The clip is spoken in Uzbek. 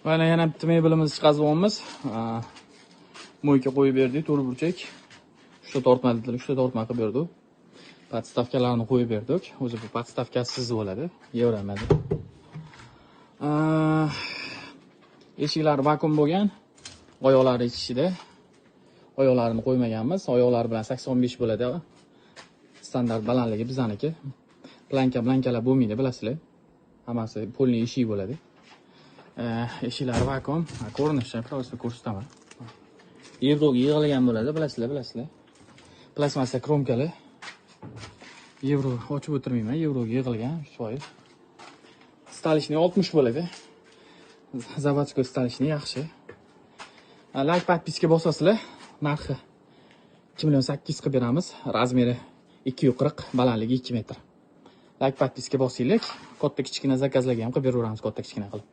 Mana yana bitta mebelimizni chiqazib mo'yka qo'yib berdik, to'rt burchak. 3 ta tortma dedilar, 3 ta tortma qilib berdik. Podstavkalarni qo'yib berdik. O'zi bu podstavkasiz bo'ladi, yevramadi. Eshiklari vakuum bo'lgan. Oyoqlari ichida. Oyoqlarini qo'ymaganmiz. Oyoqlari bilan 85 bo'ladi. Standart balandligi bizaniki. Plankalar bo'lmaydi, bilasizlar. Hammasi polni eshik bo'ladi. Eshiklari vakuum. Ko'rinishni просто ko'rsataman. Yevroga yig'ilgan bo'ladi, bilasizlar. Plastmassa kromkali. Yevro ochib o'tirmayman, yevroga yig'ilgan 3%. Stalishni 60 bo'ladi. Zavodskiy stalishni yaxshi. Like podpiska bosasizlar, narxi 2,8 qilib beramiz. Razmeri 240, balandligi 2 metr. Like podpiska bosinglar, katta kichkina zakazlarga ham qilib beraveramiz, katta kichkina qilib.